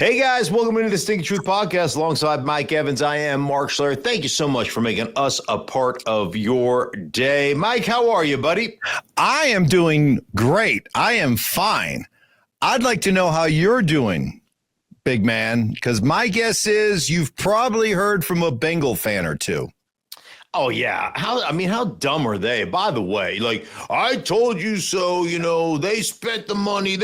Hey guys, welcome into the Stinkin Truth Podcast alongside Mike Evans. I am Mark Schlereth. Thank you so much for making us a part of your day. Mike, how are you, buddy? I am doing great. I am fine. I'd like to know how you're doing, big man, because my guess is you've probably heard from a Bengal fan or two. Oh, yeah. How dumb are they? By the way, I told you so, they spent the money.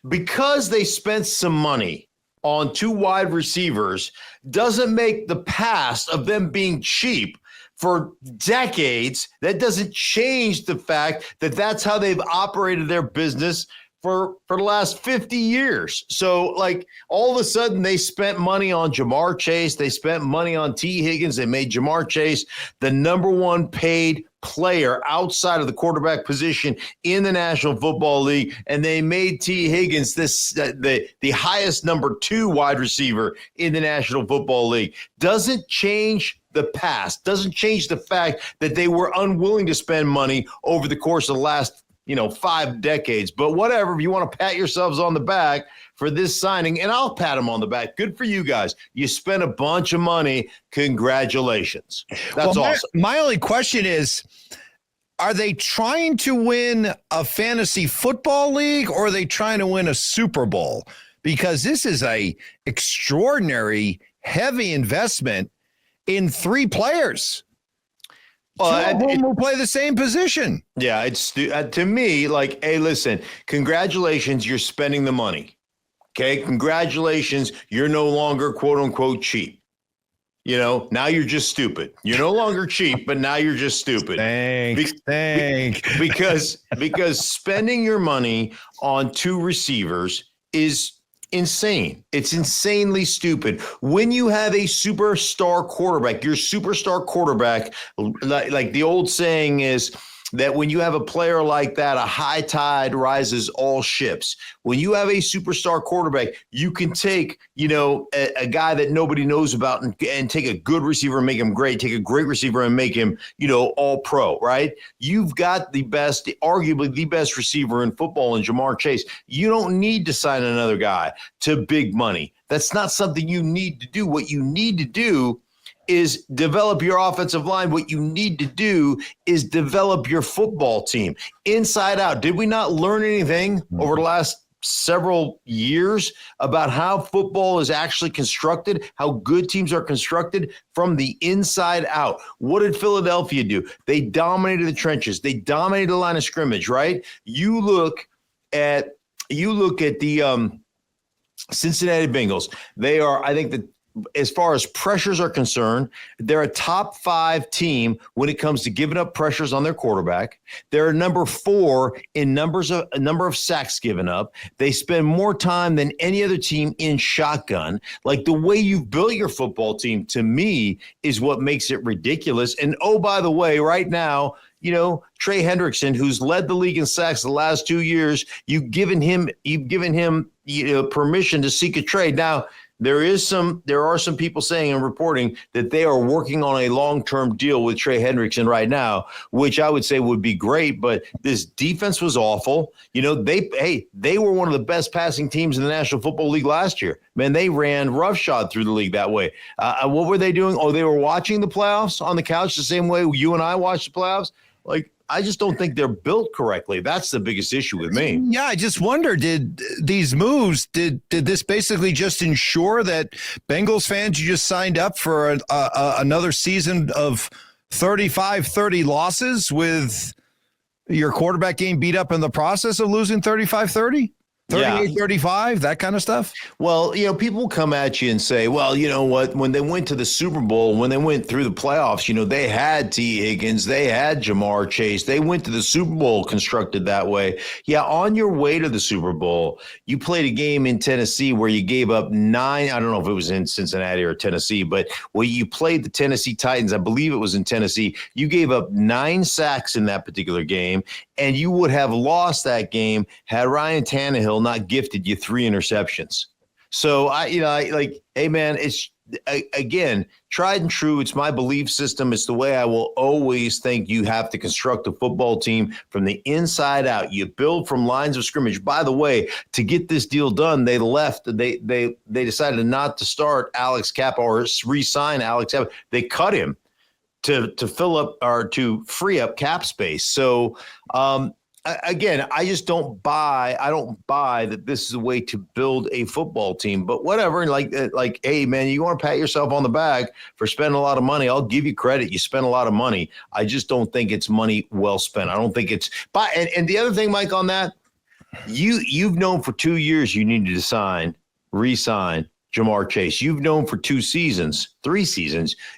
Because they spent some money on two wide receivers doesn't make the past of them being cheap for decades. That doesn't change the fact that that's how they've operated their business for the last 50 years. So, all of a sudden, they spent money on Jamar Chase. They spent money on T. Higgins. They made Jamar Chase the number one paid player outside of the quarterback position in the National Football League. And they made T. Higgins the highest number two wide receiver in the National Football League. Doesn't change the past. Doesn't change the fact that they were unwilling to spend money over the course of the last 5 decades. But whatever, if you want to pat yourselves on the back for this signing, and I'll pat them on the back. Good for you guys. You spent a bunch of money. Congratulations. That's awesome. My only question is, are they trying to win a fantasy football league or are they trying to win a Super Bowl? Because this is a extraordinary heavy investment in 3 players. We'll play the same position. Yeah, it's to me hey, listen, congratulations, you're spending the money. Okay, congratulations, you're no longer quote unquote cheap. Now you're just stupid. You're no longer cheap, but now you're just stupid. Thanks. Because spending your money on 2 receivers is insane. It's insanely stupid. When you have a superstar quarterback, your superstar quarterback, like the old saying is that when you have a player like that, a high tide rises all ships. When you have a superstar quarterback, you can take, a guy that nobody knows about and take a good receiver and make him great, take a great receiver and make him, all pro, right? You've got arguably the best receiver in football in Jamar Chase. You don't need to sign another guy to big money. That's not something you need to do. What you need to do is develop your offensive line. What you need to do is develop your football team inside out. Did we not learn anything over the last several years about how football is actually constructed, how good teams are constructed from the inside out? What did Philadelphia do? They dominated the trenches. They dominated the line of scrimmage, right? You look at the Cincinnati Bengals. They are, I think, as far as pressures are concerned, they're a top 5 team when it comes to giving up pressures on their quarterback. They're number 4 in number of sacks given up. They spend more time than any other team in shotgun. The way you've built your football team, to me, is what makes it ridiculous. And oh, by the way, right now, Trey Hendrickson, who's led the league in sacks the last 2 years, you've given him permission to seek a trade. Now, there are some people saying and reporting that they are working on a long-term deal with Trey Hendrickson right now, which I would say would be great. But this defense was awful. They were one of the best passing teams in the National Football League last year. Man, they ran roughshod through the league that way. What were they doing? Oh, they were watching the playoffs on the couch the same way you and I watched the playoffs. I just don't think they're built correctly. That's the biggest issue with me. Yeah, I just wonder, did these moves, did this basically just ensure that Bengals fans, you just signed up for another season of 35-30 losses with your quarterback getting beat up in the process of losing 35-30? 38-35, that kind of stuff? Well, people come at you and say, well, you know what? When they went to the Super Bowl, when they went through the playoffs, they had T. Higgins, they had Jamar Chase. They went to the Super Bowl constructed that way. Yeah, on your way to the Super Bowl, you played a game in Tennessee where you gave up 9. I don't know if it was in Cincinnati or Tennessee, but where you played the Tennessee Titans, I believe it was in Tennessee, you gave up 9 sacks in that particular game, and you would have lost that game had Ryan Tannehill not gifted you 3 interceptions. So hey man, again, tried and true. It's my belief system. It's the way I will always think you have to construct a football team from the inside out. You build from lines of scrimmage. By the way, to get this deal done, they decided not to start Alex Kappa or re-sign Alex Kappa. They cut him to fill up or to free up cap space. So, again, I just don't buy. I don't buy that this is a way to build a football team. But whatever, like, hey, man, you want to pat yourself on the back for spending a lot of money? I'll give you credit. You spent a lot of money. I just don't think it's money well spent. I don't think it's. But and the other thing, Mike, on that, you've known for 2 years you needed to re-sign Jamar Chase. You've known for 3 seasons,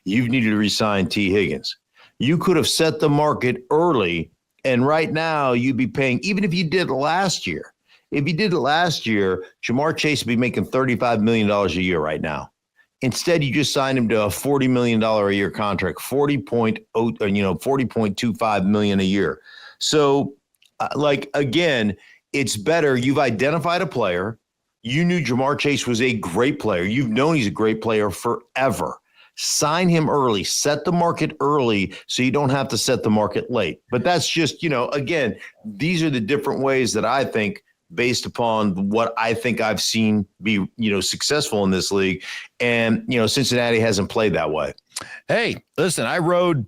you've needed to re-sign T. Higgins. You could have set the market early. And right now, you'd be paying, even if you did it last year, Jamar Chase would be making $35 million a year right now. Instead, you just signed him to a $40 million a year contract, $40.25 million a year. So, again, it's better. You've identified a player. You knew Jamar Chase was a great player. You've known he's a great player forever. Sign him early, set the market early so you don't have to set the market late. But that's just, again, these are the different ways that I think, based upon what I think I've seen be, successful in this league. And, Cincinnati hasn't played that way. Hey, listen, I rode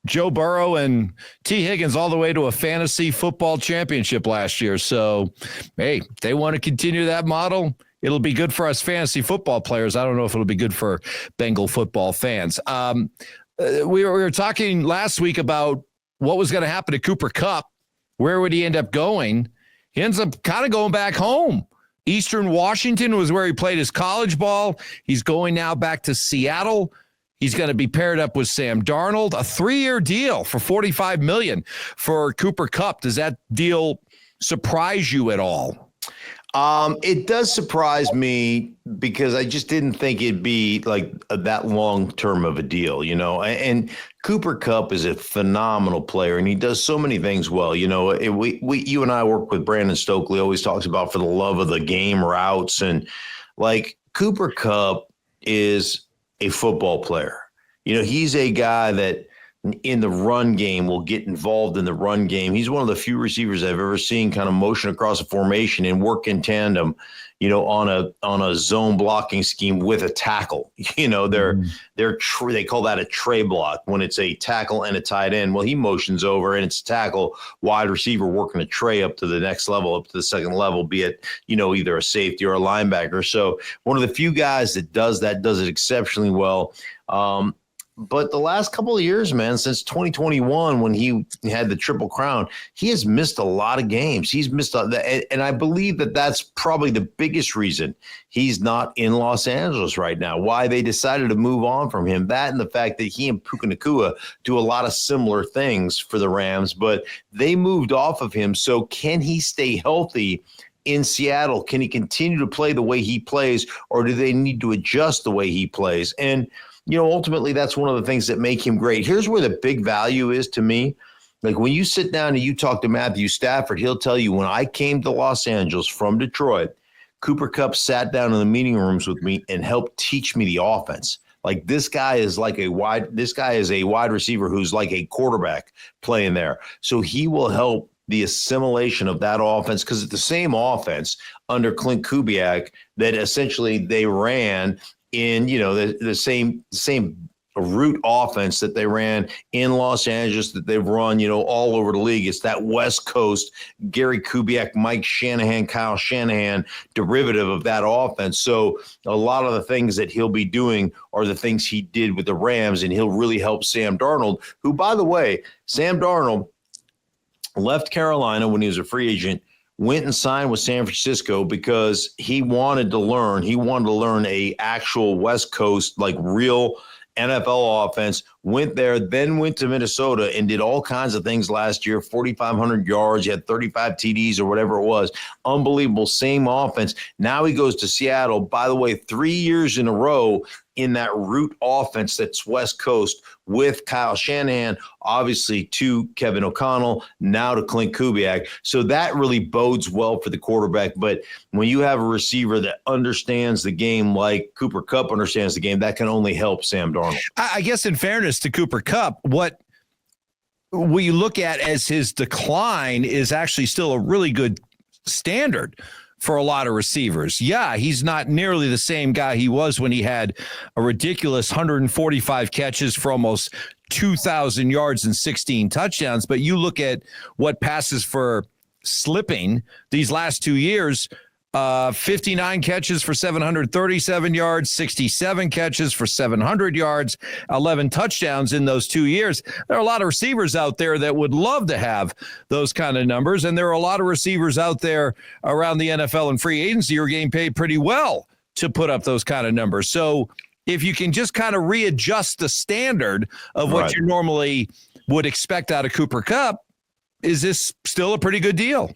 Joe Burrow and T. Higgins all the way to a fantasy football championship last year. So, hey, if they want to continue that model, it'll be good for us fantasy football players. I don't know if it'll be good for Bengal football fans. We were talking last week about what was going to happen to Cooper Kupp. Where would he end up going? He ends up kind of going back home. Eastern Washington was where he played his college ball. He's going now back to Seattle. He's going to be paired up with Sam Darnold. A 3-year deal for $45 million for Cooper Kupp. Does that deal surprise you at all? It does surprise me because I just didn't think it'd be like that long term of a deal, and Cooper Kupp is a phenomenal player and he does so many things well. You and I work with Brandon Stokely, always talks about for the love of the game routes, and Cooper Kupp is a football player. He's a guy that in the run game will get involved in the run game. He's one of the few receivers I've ever seen kind of motion across a formation and work in tandem, on a zone blocking scheme with a tackle. They call that a tray block when it's a tackle and a tight end. Well, he motions over and it's a tackle, wide receiver working a tray up to the next level, up to the second level, be it, either a safety or a linebacker. So one of the few guys that does it exceptionally well. But the last couple of years, man, since 2021, when he had the Triple Crown, he has missed a lot of games. He's missed, and I believe that that's probably the biggest reason he's not in Los Angeles right now, why they decided to move on from him. That and the fact that he and Puka Nacua do a lot of similar things for the Rams, but they moved off of him. So can he stay healthy in Seattle? Can he continue to play the way he plays, or do they need to adjust the way he plays? And ultimately, that's one of the things that make him great. Here's where the big value is to me. Like when you sit down and you talk to Matthew Stafford, he'll tell you, when I came to Los Angeles from Detroit, Cooper Kupp sat down in the meeting rooms with me and helped teach me the offense. Like this guy is a wide receiver who's like a quarterback playing there. So he will help the assimilation of that offense, because it's the same offense under Clint Kubiak that essentially they ran in, the same route offense that they ran in Los Angeles, that they've run, all over the league. It's that West Coast, Gary Kubiak, Mike Shanahan, Kyle Shanahan derivative of that offense. So a lot of the things that he'll be doing are the things he did with the Rams, and he'll really help Sam Darnold, who, by the way, Sam Darnold left Carolina when he was a free agent, went and signed with San Francisco because he wanted to learn a actual West Coast, like real NFL offense, went there, then went to Minnesota and did all kinds of things last year, 4,500 yards, he had 35 TDs or whatever it was. Unbelievable, same offense. Now he goes to Seattle. By the way, 3 years in a row, in that root offense that's West Coast with Kyle Shanahan, obviously to Kevin O'Connell, now to Clint Kubiak. So that really bodes well for the quarterback. But when you have a receiver that understands the game like Cooper Kupp understands the game, that can only help Sam Darnold. I guess in fairness to Cooper Kupp, what we look at as his decline is actually still a really good standard for a lot of receivers. Yeah, he's not nearly the same guy he was when he had a ridiculous 145 catches for almost 2,000 yards and 16 touchdowns. But you look at what passes for slipping these last 2 years, 59 catches for 737 yards, 67 catches for 700 yards, 11 touchdowns in those 2 years. There are a lot of receivers out there that would love to have those kind of numbers. And there are a lot of receivers out there around the NFL and free agency who are getting paid pretty well to put up those kind of numbers. So if you can just kind of readjust the standard of what you normally would expect out of Cooper Kupp, is this still a pretty good deal?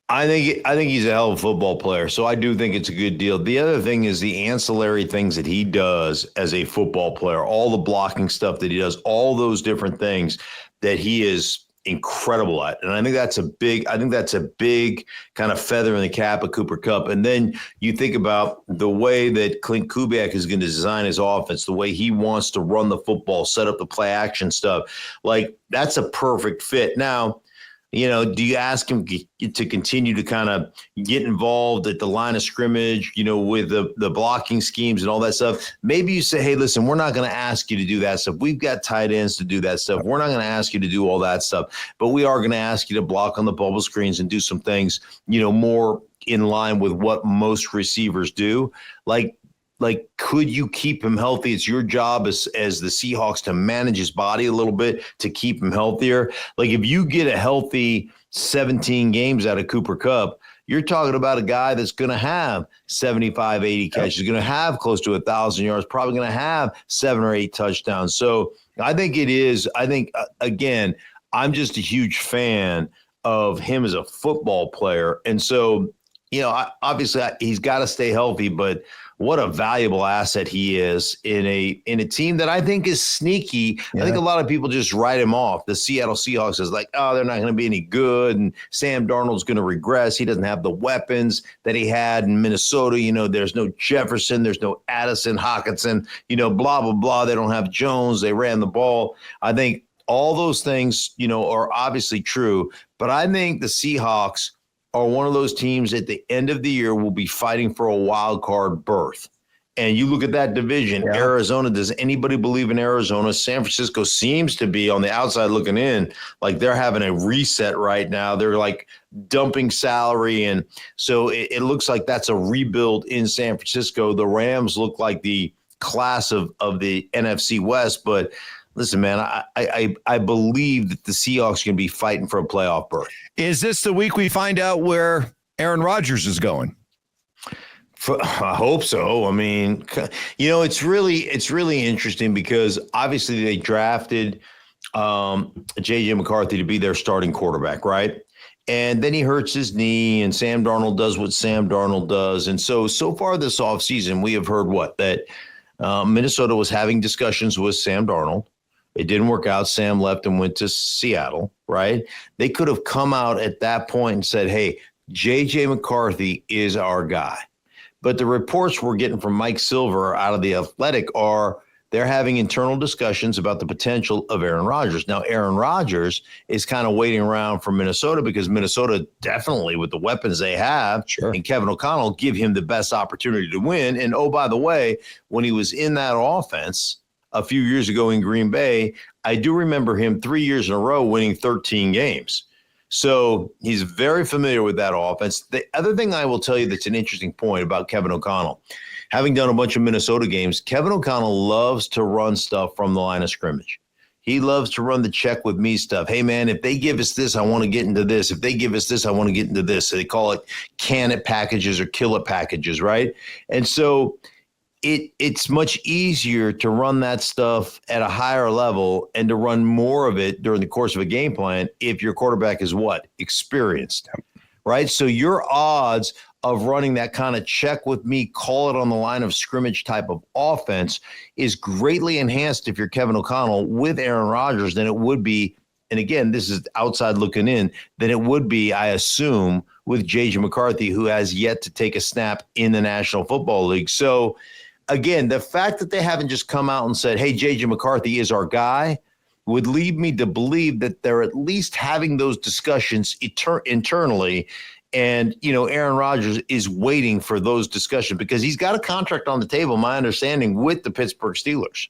I think he's a hell of a football player, so I do think it's a good deal. The other thing is the ancillary things that he does as a football player, all the blocking stuff that he does, all those different things that he is incredible at. And I think that's a big kind of feather in the cap of Cooper Kupp. And then you think about the way that Clint Kubiak is going to design his offense, the way he wants to run the football, set up the play action stuff. Like, that's a perfect fit. Now, you know, do you ask him to continue to kind of get involved at the line of scrimmage, you know, with the blocking schemes and all that stuff? Maybe you say, hey, listen, we're not going to ask you to do that stuff. We've got tight ends to do that stuff. We're not going to ask you to do all that stuff, but we are going to ask you to block on the bubble screens and do some things, you know, more in line with what most receivers do. Like, could you keep him healthy? It's your job as the Seahawks to manage his body a little bit to keep him healthier. Like, if you get a healthy 17 games out of Cooper Kupp, you're talking about a guy that's going to have 75, 80 catches, going to have close to 1,000 yards, probably going to have 7 or 8 touchdowns. So I think again, I'm just a huge fan of him as a football player. And so, you know, obviously he's got to stay healthy, but what a valuable asset he is in a team that I think is sneaky. Yeah. I think a lot of people just write him off. The Seattle Seahawks is like, oh, they're not going to be any good, and Sam Darnold's going to regress. He doesn't have the weapons that he had in Minnesota. You know, there's no Jefferson, there's no Addison, Hockenson, you know, blah, blah, blah. They don't have Jones. They ran the ball. I think all those things, you know, are obviously true, but I think the Seahawks are one of those teams at the end of the year will be fighting for a wild card berth. And you look at that division, Arizona, does anybody believe in Arizona? San Francisco seems to be on the outside looking in, like they're having a reset right now. They're like dumping salary. And so it looks like that's a rebuild in San Francisco. The Rams look like the class of the NFC West, but listen, man, I believe that the Seahawks can be fighting for a playoff berth. Is this the week we find out where Aaron Rodgers is going? I hope so. I mean, you know, it's really interesting because obviously they drafted J.J. McCarthy to be their starting quarterback, right? And then he hurts his knee, and Sam Darnold does what Sam Darnold does. And so far this offseason, we have heard that Minnesota was having discussions with Sam Darnold. It didn't work out. Sam left and went to Seattle, right? They could have come out at that point and said, hey, J.J. McCarthy is our guy. But the reports we're getting from Mike Silver out of The Athletic are they're having internal discussions about the potential of Aaron Rodgers. Now, Aaron Rodgers is kind of waiting around for Minnesota because Minnesota definitely, with the weapons they have, and Kevin O'Connell, give him the best opportunity to win. And, oh, by the way, when he was in that offense a few years ago in Green Bay, I do remember him 3 years in a row winning 13 games. So he's very familiar with that offense. The other thing I will tell you that's an interesting point about Kevin O'Connell, having done a bunch of Minnesota games, Kevin O'Connell loves to run stuff from the line of scrimmage. He loves to run the check with me stuff. Hey, man, if they give us this, I want to get into this. If they give us this, I want to get into this. So they call it can it packages or kill it packages, right? And so it's much easier to run that stuff at a higher level and to run more of it during the course of a game plan if your quarterback is what? Experienced, right? So your odds of running that kind of check with me, call it on the line of scrimmage type of offense is greatly enhanced if you're Kevin O'Connell with Aaron Rodgers than it would be. And again, this is outside looking in, than it would be, I assume, with J.J. McCarthy, who has yet to take a snap in the National Football League. So, again, the fact that they haven't just come out and said, hey, J.J. McCarthy is our guy, would lead me to believe that they're at least having those discussions internally. And, Aaron Rodgers is waiting for those discussions because he's got a contract on the table, my understanding, with the Pittsburgh Steelers.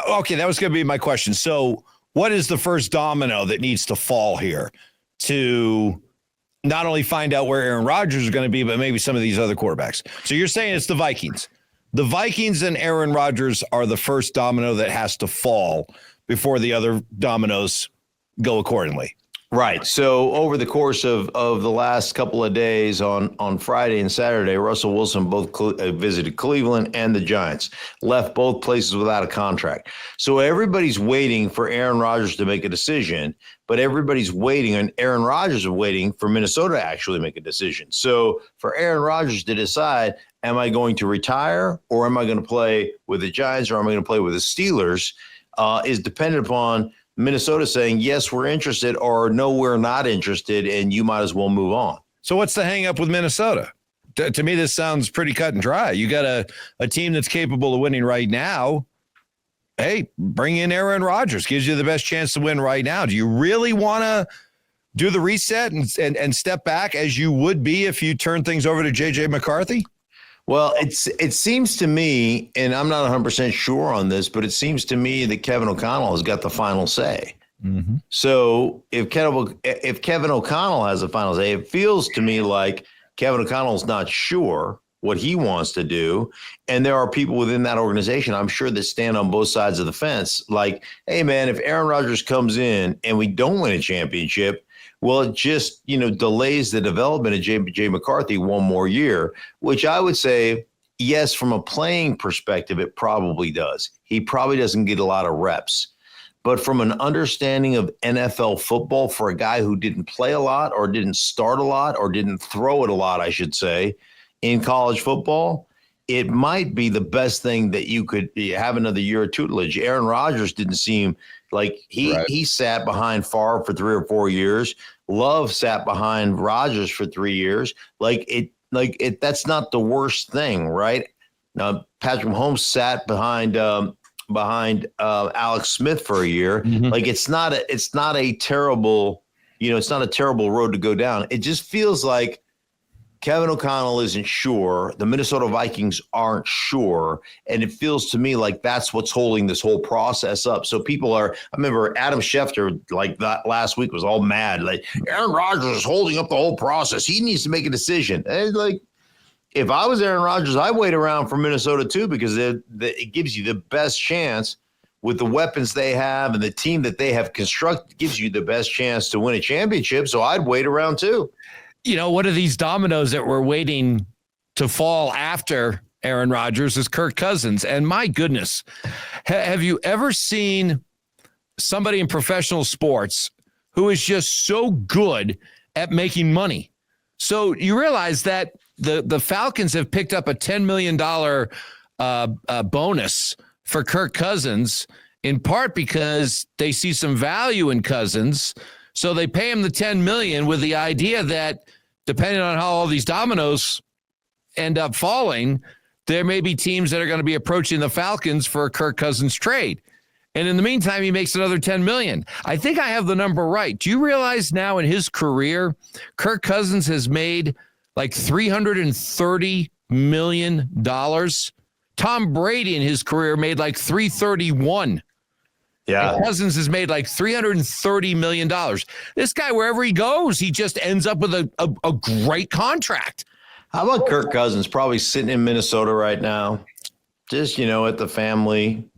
Okay, that was going to be my question. So what is the first domino that needs to fall here to not only find out where Aaron Rodgers is going to be, but maybe some of these other quarterbacks? So you're saying it's the Vikings. The Vikings and Aaron Rodgers are the first domino that has to fall before the other dominoes go accordingly. Right. So over the course of the last couple of days on Friday and Saturday, Russell Wilson both visited Cleveland and the Giants, left both places without a contract. So everybody's waiting for Aaron Rodgers to make a decision, but everybody's waiting, and Aaron Rodgers is waiting for Minnesota to actually make a decision. So for Aaron Rodgers to decide, am I going to retire or am I going to play with the Giants or am I going to play with the Steelers, is dependent upon Minnesota saying, yes, we're interested, or no, we're not interested, and you might as well move on. So what's the hang up with Minnesota? To me, this sounds pretty cut and dry. You got a team that's capable of winning right now. Hey, bring in Aaron Rodgers. Gives you the best chance to win right now. Do you really want to do the reset and step back as you would be if you turn things over to J.J. McCarthy? Well, it seems to me, and I'm not 100% sure on this, but it seems to me that Kevin O'Connell has got the final say. Mm-hmm. So if Kevin O'Connell has the final say, it feels to me like Kevin O'Connell's not sure what he wants to do. And there are people within that organization, I'm sure, that stand on both sides of the fence. Like, hey, man, if Aaron Rodgers comes in and we don't win a championship, well, it just, delays the development of J.J. McCarthy one more year, which I would say, yes, from a playing perspective, it probably does. He probably doesn't get a lot of reps. But from an understanding of NFL football for a guy who didn't play a lot or didn't start a lot or didn't throw it a lot, I should say, in college football, it might be the best thing that you could have another year of tutelage. Aaron Rodgers didn't seem like he sat behind Favre for 3 or 4 years. Love sat behind Rodgers for 3 years. That's not the worst thing, right? Now, Patrick Mahomes sat behind Alex Smith for a year. Mm-hmm. It's not a terrible, it's not a terrible road to go down. It just feels like Kevin O'Connell isn't sure. The Minnesota Vikings aren't sure. And it feels to me like that's what's holding this whole process up. So I remember Adam Schefter, that last week, was all mad. Like, Aaron Rodgers is holding up the whole process. He needs to make a decision. And if I was Aaron Rodgers, I'd wait around for Minnesota too, because it gives you the best chance with the weapons they have and the team that they have constructed, gives you the best chance to win a championship. So I'd wait around too. One of these dominoes that we're waiting to fall after Aaron Rodgers is Kirk Cousins. And my goodness, have you ever seen somebody in professional sports who is just so good at making money? So you realize that the Falcons have picked up a $10 million bonus for Kirk Cousins, in part because they see some value in Cousins. So they pay him the $10 million with the idea that depending on how all these dominoes end up falling, there may be teams that are going to be approaching the Falcons for a Kirk Cousins trade. And in the meantime, he makes another $10 million. I think I have the number right. Do you realize now in his career, Kirk Cousins has made like $330 million? Tom Brady in his career made like $331. Yeah. And Cousins has made like $330 million. This guy, wherever he goes, he just ends up with a great contract. How about Kirk Cousins probably sitting in Minnesota right now, just, at the family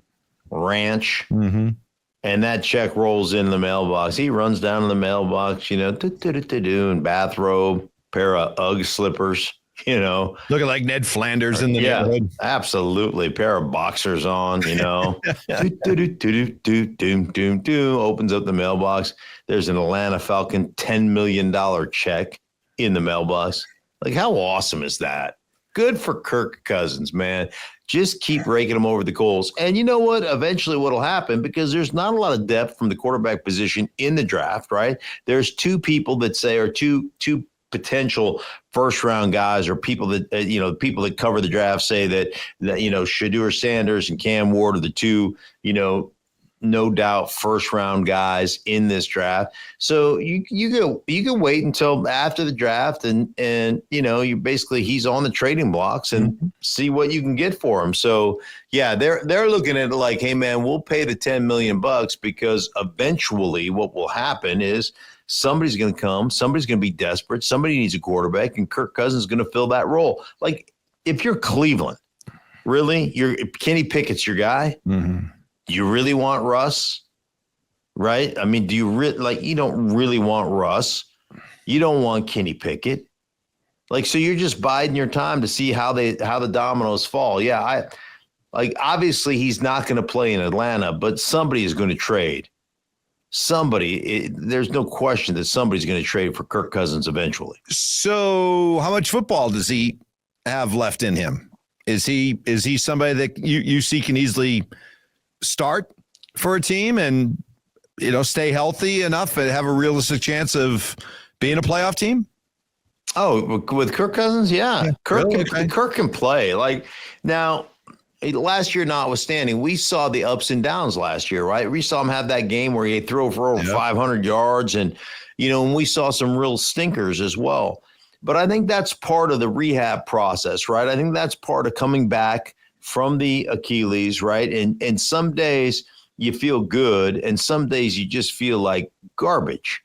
ranch, mm-hmm. and that check rolls in the mailbox. He runs down to the mailbox, in bathrobe, pair of Ugg slippers. Looking like Ned Flanders in the neighborhood. Absolutely. Pair of boxers on, opens up the mailbox. There's an Atlanta Falcon $10 million check in the mailbox. Like, how awesome is that? Good for Kirk Cousins, man. Just keep raking him over the coals. And you know what? Eventually what will happen, because there's not a lot of depth from the quarterback position in the draft, right? There's two people that say, or two potential first round guys, or people that, people that cover the draft say that Shedeur Sanders and Cam Ward are the two, no doubt first round guys in this draft. So you can wait until after the draft and you basically, he's on the trading blocks and see what you can get for him. So yeah, they're looking at it like, hey man, we'll pay the $10 million because eventually what will happen is somebody's going to come, somebody's going to be desperate, somebody needs a quarterback, and Kirk Cousins is going to fill that role. Like, if you're Cleveland, really, Kenny Pickett's your guy. Mm-hmm. You really want Russ, right? I mean, do you you don't really want Russ. You don't want Kenny Pickett. Like, so you're just biding your time to see how the dominoes fall. Yeah, obviously he's not going to play in Atlanta, but somebody is going to trade. There's no question that somebody's going to trade for Kirk Cousins eventually. So how much football does he have left in him? Is he somebody that you see can easily start for a team and stay healthy enough and have a realistic chance of being a playoff team? Oh, with Kirk Cousins, yeah. Kirk can play. Like, now, last year notwithstanding, we saw the ups and downs last year, right? We saw him have that game where he threw for over 500 yards, and and we saw some real stinkers as well. But I think that's part of the rehab process, right? I think that's part of coming back from the Achilles, right? And some days you feel good, and some days you just feel like garbage.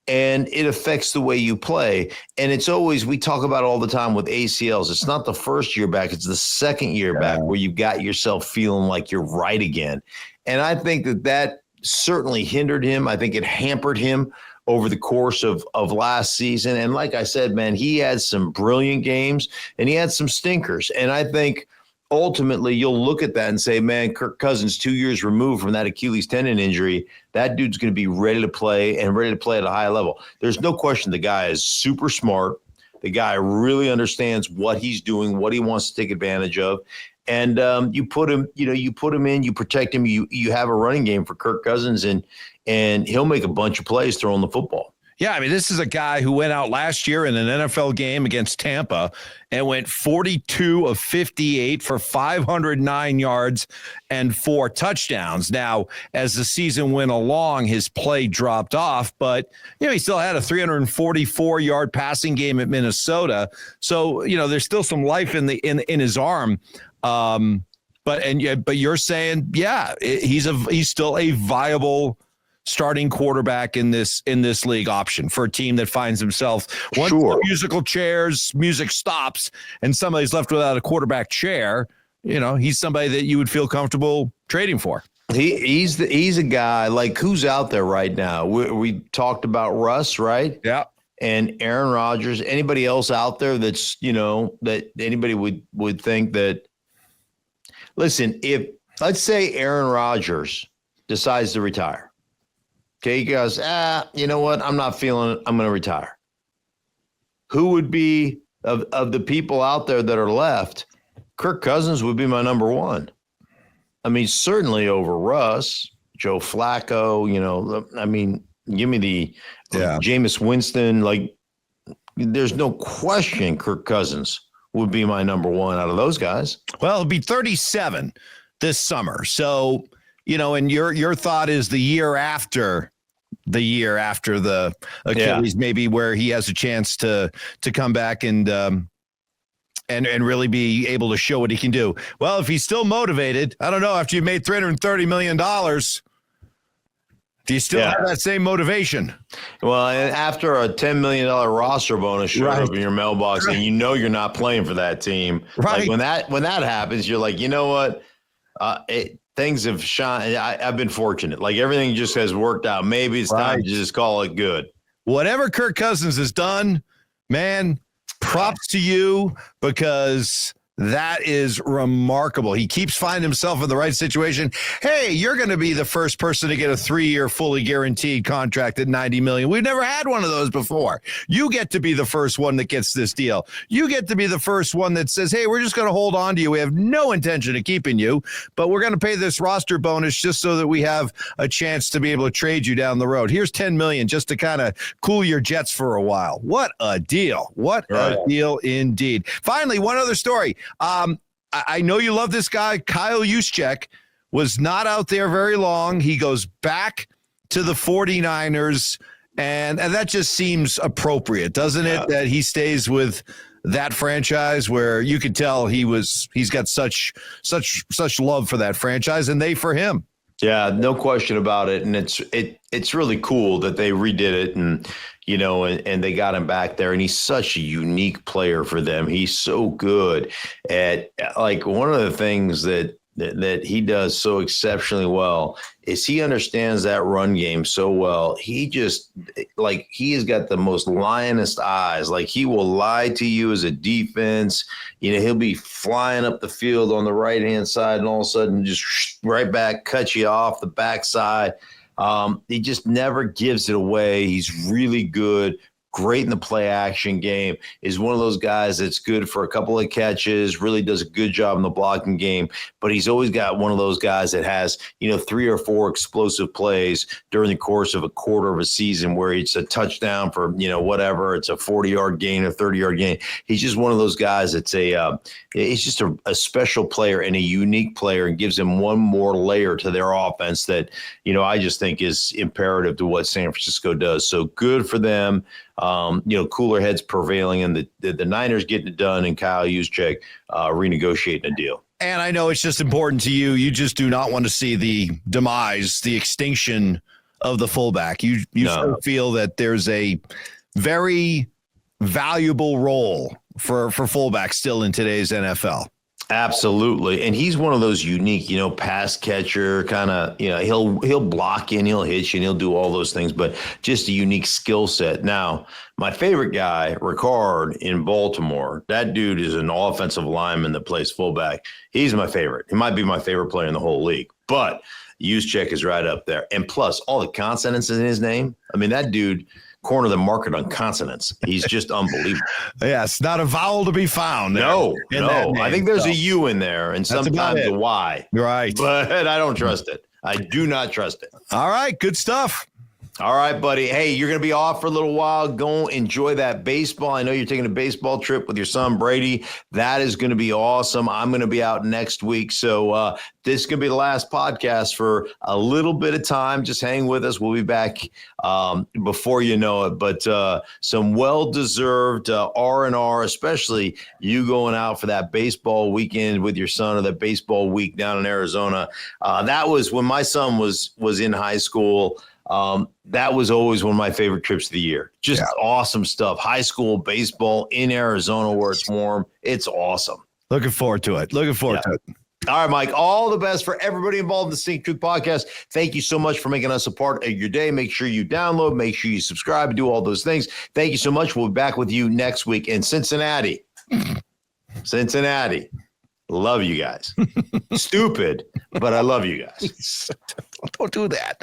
And it affects the way you play. And it's always, we talk about it all the time with ACLs. It's not the first year back, it's the second year back where you got yourself feeling like you're right again. And I think that certainly hindered him. I think it hampered him over the course of last season. And like I said, man, he had some brilliant games and he had some stinkers. And I think ultimately you'll look at that and say, man, Kirk Cousins, 2 years removed from that Achilles tendon injury, that dude's going to be ready to play and ready to play at a high level. There's no question the guy is super smart. The guy really understands what he's doing, what he wants to take advantage of. And you put him in, you protect him, you have a running game for Kirk Cousins, and he'll make a bunch of plays throwing the football. Yeah, I mean, this is a guy who went out last year in an NFL game against Tampa and went 42 of 58 for 509 yards and 4 touchdowns. Now, as the season went along, his play dropped off, but he still had a 344-yard passing game at Minnesota. So, there's still some life in his arm. But you're saying, yeah, he's still a viable starting quarterback in this league option for a team that finds himself once the music stops and somebody's left without a quarterback chair. He's somebody that you would feel comfortable trading for. He's a guy, like, who's out there right now. We talked about Russ, right? Yeah. And Aaron Rodgers. Anybody else out there that's that anybody would think that? Listen, if let's say Aaron Rodgers decides to retire. Okay, he goes, you know what? I'm not feeling it. I'm going to retire. Who would be, of the people out there that are left, Kirk Cousins would be my number one. I mean, certainly over Russ, Joe Flacco, give me the Jameis Winston. Like, there's no question Kirk Cousins would be my number one out of those guys. Well, he'll be 37 this summer. So, and your thought is the year after the Achilles, maybe where he has a chance to come back and really be able to show what he can do. Well, if he's still motivated, I don't know, after you made $330 million, do you still have that same motivation? Well, and after a $10 million roster bonus showed up in your mailbox and you're not playing for that team, like when that happens, you're like, you know what? Things have shined. I've been fortunate. Like, everything just has worked out. Maybe it's time to just call it good. Whatever Kirk Cousins has done, man, props to you, because That is remarkable. He keeps finding himself in the right situation. Hey, you're going to be the first person to get a 3-year fully guaranteed contract at $90 million. We've never had one of those before. You get to be the first one that gets this deal. You get to be the first one that says, hey, we're just going to hold on to you. We have no intention of keeping you, but we're going to pay this roster bonus just so that we have a chance to be able to trade you down the road. Here's $10 million just to kind of cool your jets for a while. What a deal. What a deal indeed. Finally, one other story. I know you love this guy. Kyle Juszczyk was not out there very long. He goes back to the 49ers, and that just seems appropriate, doesn't it? That he stays with that franchise where you could tell he's got such love for that franchise and they for him. Yeah, no question about it. And it's really cool that they redid it and they got him back there. And he's such a unique player for them. He's so good at, like, one of the things that he does so exceptionally well is he understands that run game so well. He just, like, he has got the most lioness eyes. Like, he will lie to you as a defense. He'll be flying up the field on the right-hand side and all of a sudden just right back, cut you off the backside. He just never gives it away. He's really good. Great in the play action game, is one of those guys that's good for a couple of catches, really does a good job in the blocking game, but he's always got one of those guys that has, 3 or 4 explosive plays during the course of a quarter of a season where it's a touchdown for, whatever, it's a 40-yard gain, a 30-yard gain. He's just one of those guys that's he's just a special player and a unique player and gives them one more layer to their offense that, I just think is imperative to what San Francisco does. So good for them. Cooler heads prevailing and the Niners getting it done and Kyle Juszczyk renegotiating a deal. And I know it's just important to you. You just do not want to see the demise, the extinction of the fullback. You still feel that there's a very valuable role for fullbacks still in today's NFL. Absolutely. And he's one of those unique, pass catcher kind of, he'll block in, he'll hit you, and he'll do all those things, but just a unique skill set. Now, my favorite guy, Ricard in Baltimore, that dude is an offensive lineman that plays fullback. He's my favorite. He might be my favorite player in the whole league, but Juszczyk is right up there. And plus all the consonants in his name. I mean, that dude corner the market on consonants. He's just unbelievable. Yes, not a vowel to be found. No. I think there's a U in there and sometimes a Y. Right. But I don't trust it. I do not trust it. All right. Good stuff. All right, buddy. Hey, you're going to be off for a little while. Go enjoy that baseball. I know you're taking a baseball trip with your son, Brady. That is going to be awesome. I'm going to be out next week. So this is going to be the last podcast for a little bit of time. Just hang with us. We'll be back before you know it. But some well-deserved R&R, especially you going out for that baseball weekend with your son or that baseball week down in Arizona. That was when my son was in high school. That was always one of my favorite trips of the year. Just awesome stuff. High school baseball in Arizona where it's warm. It's awesome. Looking forward to it. To it. All right, Mike, all the best for everybody involved in the Stink Truth podcast. Thank you so much for making us a part of your day. Make sure you download, make sure you subscribe, and do all those things. Thank you so much. We'll be back with you next week in Cincinnati. Love you guys. Stupid, but I love you guys. Don't do that.